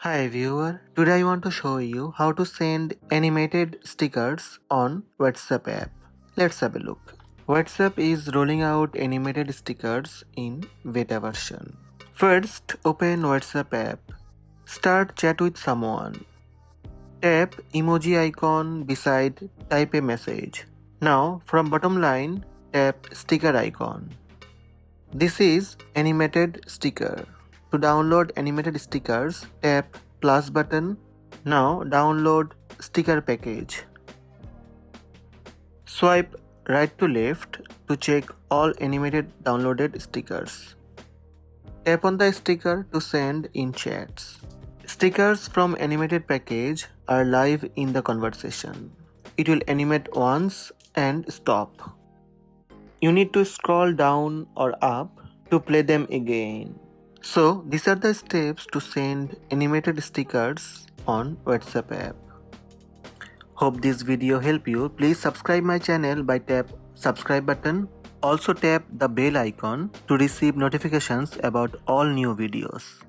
Hi viewer, today I want to show you how to send animated stickers on WhatsApp app. Let's have a look. WhatsApp is rolling out animated stickers in beta version. First, open WhatsApp app. Start chat with someone. Tap emoji icon beside type a message. Now from bottom line, tap sticker icon. This is animated sticker. To download animated stickers, tap plus button. Now download sticker package. Swipe right to left to check all animated downloaded stickers. Tap on the sticker to send in chats. Stickers from animated package are live in the conversation. It will animate once and stop. You need to scroll down or up to play them again. So these are the steps to send animated stickers on WhatsApp app. Hope this video help you. Please subscribe my channel by tap subscribe button. Also tap the bell icon to receive notifications about all new videos.